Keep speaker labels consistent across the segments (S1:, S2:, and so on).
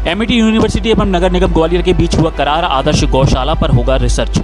S1: MET university एवं नगर निगम ग्वालियर के बीच हुआ करार, आदर्श गौशाला पर होगा रिसर्च।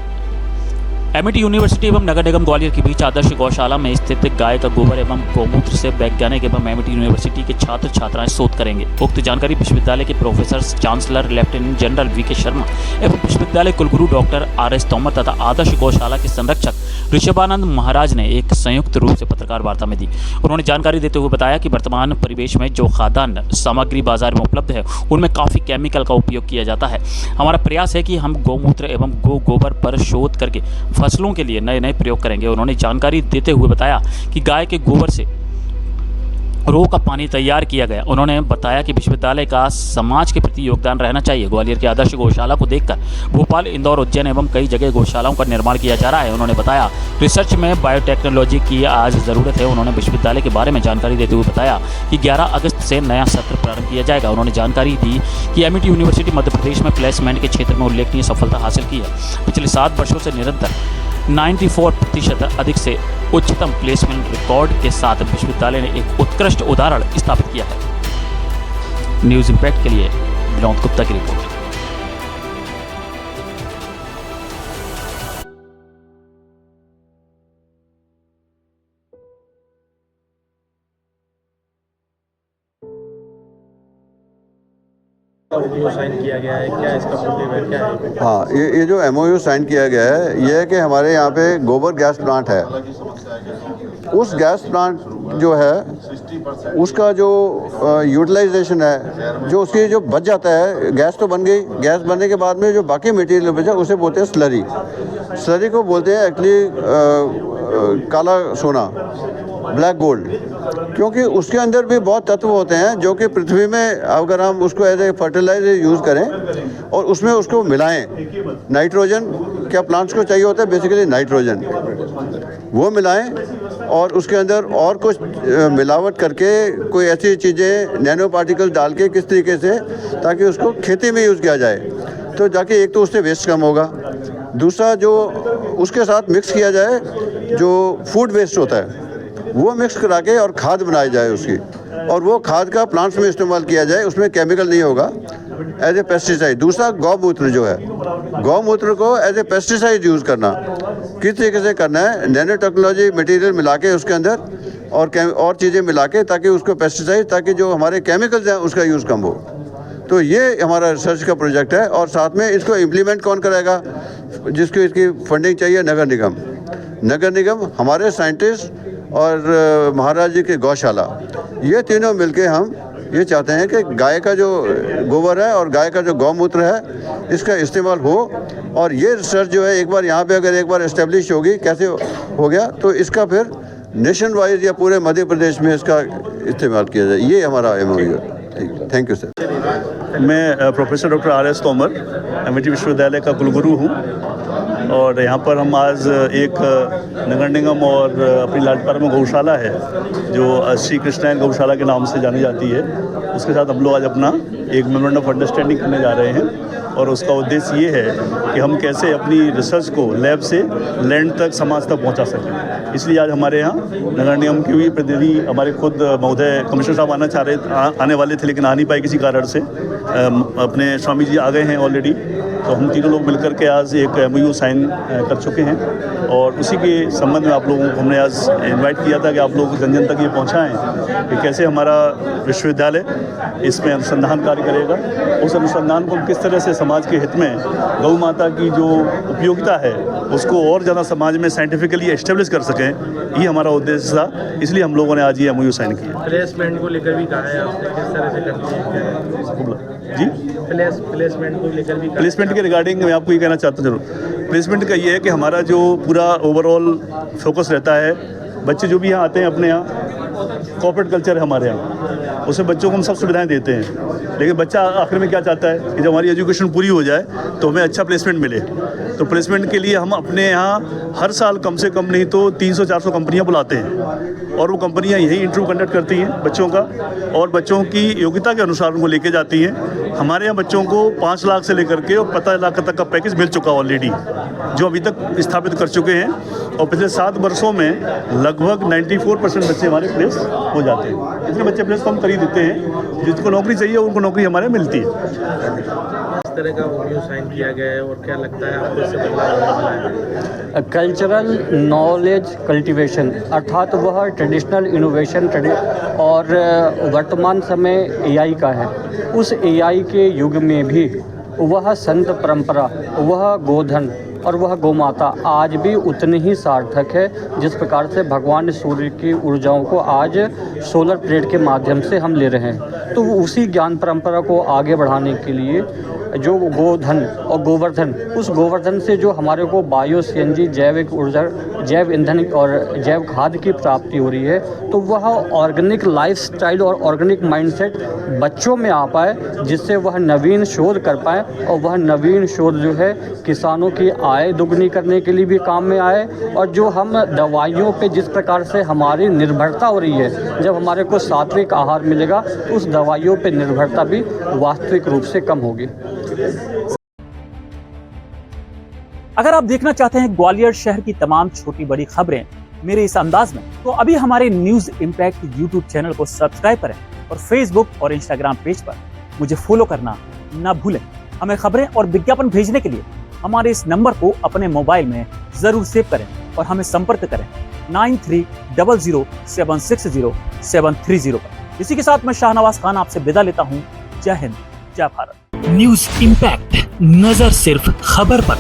S1: एमईटी यूनिवर्सिटी एवं नगर निगम ग्वालियर के बीच आदर्श गौशाला में स्थित गाय का गोबर एवं गौमूत्र से वैज्ञानिक एवं एमईटी यूनिवर्सिटी के छात्र छात्राएं शोध करेंगे। उक्त जानकारी विश्वविद्यालय के professor chancellor lieutenant general VK Sharma एवं विश्वविद्यालय कुलगुरु डॉक्टर आरएस तोमर तथा आदर्श गौशाला के संरक्षक ऋषभानंद महाराज ने एक संयुक्त रूप से पत्रकार वार्ता में दी। उन्होंने जानकारी देते हुए बताया कि वर्तमान परिवेश में जो खाद्यान्न सामग्री बाजार में उपलब्ध है उनमें काफ़ी केमिकल का उपयोग किया जाता है। हमारा प्रयास है कि हम गौमूत्र एवं गोबर पर शोध करके फसलों के लिए नए नए प्रयोग करेंगे। उन्होंने जानकारी देते हुए बताया कि गाय के गोबर से रो का पानी तैयार किया गया। उन्होंने बताया कि विश्वविद्यालय का समाज के प्रति योगदान रहना चाहिए। ग्वालियर की आदर्श गौशाला को देखकर भोपाल, इंदौर, उज्जैन एवं कई जगह गौशालाओं का निर्माण किया जा रहा है। उन्होंने बताया रिसर्च में बायोटेक्नोलॉजी की आज ज़रूरत है। उन्होंने विश्वविद्यालय के बारे में जानकारी देते हुए बताया कि 11 अगस्त से नया सत्र प्रारंभ किया जाएगा। उन्होंने जानकारी दी कि एमईटी यूनिवर्सिटी मध्य प्रदेश में प्लेसमेंट के क्षेत्र में उल्लेखनीय सफलता हासिल की है। पिछले 7 वर्षों से निरंतर 94% अधिक से उच्चतम प्लेसमेंट रिकॉर्ड के साथ विश्वविद्यालय ने एक उत्कृष्ट उदाहरण स्थापित किया है। न्यूज़ इंपैक्ट के लिए विनोद गुप्ता की रिपोर्ट।
S2: साइन किया गया है, क्या इसका मोटिव है, क्या है?
S3: हाँ, ये जो एमओयू साइन किया गया है ये है कि हमारे यहाँ पे गोबर गैस प्लांट है। उस गैस प्लांट जो है उसका जो यूटिलाइजेशन है, जो उसकी जो बच जाता है, गैस तो बन गई, गैस बनने के बाद में जो बाकी मटेरियल बचा उसे बोलते हैं स्लरी। स्लरी को बोलते हैं एक्चुअली काला सोना, ब्लैक गोल्ड, क्योंकि उसके अंदर भी बहुत तत्व होते हैं जो कि पृथ्वी में अगर हम उसको एज ए फर्टिलाइजर यूज़ करें और उसमें उसको मिलाएं, नाइट्रोजन क्या प्लांट्स को चाहिए होता है, बेसिकली नाइट्रोजन, वो मिलाएं और उसके अंदर और कुछ मिलावट करके कोई ऐसी चीज़ें नैनो पार्टिकल डाल के किस तरीके से ताकि उसको खेती में यूज़ किया जाए, तो जाके एक तो उससे वेस्ट कम होगा, दूसरा जो उसके साथ मिक्स किया जाए जो फूड वेस्ट होता है वो मिक्स करा के और खाद बनाई जाए उसकी, और वो खाद का प्लांट्स में इस्तेमाल किया जाए, उसमें केमिकल नहीं होगा, एज ए पेस्टिसाइड। दूसरा गौमूत्र जो है, गौमूत्र को एज ए पेस्टिसाइड यूज़ करना किस तरीके से करना है, नैनो टेक्नोलॉजी मटेरियल मिला के उसके अंदर और चीज़ें मिला के ताकि उसको पेस्टिसाइड, ताकि जो हमारे केमिकल्स हैं उसका यूज़ कम हो। तो ये हमारा रिसर्च का प्रोजेक्ट है और साथ में इसको इम्प्लीमेंट कौन कराएगा, जिसको इसकी फंडिंग चाहिए, नगर निगम। नगर निगम, हमारे साइंटिस्ट और महाराज जी की गौशाला, ये तीनों मिलके हम ये चाहते हैं कि गाय का जो गोबर है और गाय का जो गौमूत्र है इसका इस्तेमाल हो। और ये रिसर्च जो है एक बार यहाँ पे अगर एक बार इस्टेब्लिश होगी, कैसे हो गया, तो इसका फिर नेशन वाइज या पूरे मध्य प्रदेश में इसका इस्तेमाल किया जाए। ये हमारा एमओयू है। ठीक, थैंक यू सर।
S4: मैं professor doctor RS Tomar, MET विश्वविद्यालय का कुलगुरु हूँ और यहाँ पर हम आज एक नगर निगम और अपनी लालपारा में गौशाला है जो श्री कृष्णायन गौशाला के नाम से जानी जाती है, उसके साथ हम लोग आज अपना एक मेमोरेंडम ऑफ अंडरस्टैंडिंग करने जा रहे हैं। और उसका उद्देश्य ये है कि हम कैसे अपनी रिसर्च को लैब से लैंड तक, समाज तक पहुंचा सकें। इसलिए आज हमारे यहाँ नगर निगम की भी प्रतिनिधि, हमारे खुद महोदय कमिश्नर साहब आने वाले थे लेकिन आ नहीं पाए किसी कारण से, अपने स्वामी जी आ गए हैं ऑलरेडी। तो हम तीनों लोग मिलकर के आज एक एमओयू साइन कर चुके हैं और उसी के संबंध में आप लोगों को हमने आज इनवाइट किया था कि आप लोग जन जन तक ये पहुँचाएँ कि कैसे हमारा विश्वविद्यालय इसमें अनुसंधान कार्य करेगा, उस अनुसंधान को किस तरह से समाज के हित में गौ माता की जो उपयोगिता है उसको और ज़्यादा समाज में साइंटिफिकली एस्टेब्लिश कर सकें, ये हमारा उद्देश्य था। इसलिए हम लोगों ने आज ये एमओयू साइन किया।
S2: प्लेसमेंट को लेकर भी कहा है आपने, किस तरह से करनी है
S4: जी?
S2: प्लेसमेंट को लेकर भी,
S4: प्लेसमेंट के रिगार्डिंग मैं आपको ये कहना चाहता हूँ जरूर। प्लेसमेंट का ये है कि हमारा जो पूरा ओवरऑल फोकस रहता है, बच्चे जो भी यहाँ आते हैं अपने यहाँ कॉर्पोरेट कल्चर है हमारे यहाँ, उसमें बच्चों को हम सब सुविधाएं देते हैं, लेकिन बच्चा आखिर में क्या चाहता है कि जब हमारी एजुकेशन पूरी हो जाए तो हमें अच्छा प्लेसमेंट मिले। तो प्लेसमेंट के लिए हम अपने यहाँ हर साल कम से कम नहीं तो 300-400 कंपनियाँ बुलाते हैं और वो कंपनियाँ यही इंटरव्यू कंडक्ट करती हैं बच्चों का और बच्चों की योग्यता के अनुसार उनको लेके जाती हैं। हमारे यहाँ बच्चों को 5 लाख से लेकर के और 50 लाख तक का पैकेज मिल चुका ऑलरेडी, जो अभी तक स्थापित कर चुके हैं और पिछले 7 वर्षों में लगभग 94% बच्चे हमारे प्लेस हो जाते हैं। इतने बच्चे प्लेस तो हम कर ही देते हैं, जिसको नौकरी चाहिए उनको नौकरी हमारे मिलती है।
S2: इस तरह का ओयू साइन किया गया है और क्या लगता है आपको इससे बदलाव होने वाला है?
S5: कल्चरल नॉलेज कल्टीवेशन अर्थात वह ट्रेडिशनल इनोवेशन और वर्तमान समय एआई का है। उस एआई के युग में भी वह संत परंपरा, वह गोधन और वह गोमाता आज भी उतनी ही सार्थक है जिस प्रकार से भगवान सूर्य की ऊर्जाओं को आज सोलर प्लेट के माध्यम से हम ले रहे हैं। तो उसी ज्ञान परंपरा को आगे बढ़ाने के लिए जो गोधन और गोवर्धन, उस गोवर्धन से जो हमारे को बायो सीएनजी, जैविक ऊर्जा, जैव ईंधन और जैव खाद की प्राप्ति हो रही है, तो वह ऑर्गेनिक लाइफस्टाइल और ऑर्गेनिक माइंडसेट बच्चों में आ पाए, जिससे वह नवीन शोध कर पाए और वह नवीन शोध जो है किसानों की आय दुगनी करने के लिए भी काम में आए। और जो हम दवाइयों पे जिस प्रकार से हमारी निर्भरता हो रही है, जब हमारे को सात्विक आहार मिलेगा तो उस दवाइयों पे निर्भरता भी वास्तविक रूप से कम होगी।
S1: अगर आप देखना चाहते हैं ग्वालियर शहर की तमाम छोटी बड़ी खबरें मेरे इस अंदाज में, तो अभी हमारे न्यूज इम्पैक्ट यूट्यूब चैनल को सब्सक्राइब करें और फेसबुक और इंस्टाग्राम पेज पर मुझे फॉलो करना ना भूलें। हमें खबरें और विज्ञापन भेजने के लिए हमारे इस नंबर को अपने मोबाइल में जरूर सेव करें और हमें संपर्क करें 9300760730 पर। इसी के साथ मैं शाहनवाज खान आपसे विदा लेता हूं। जय हिंद, जय भारत। न्यूज इम्पैक्ट, नजर सिर्फ खबर पर।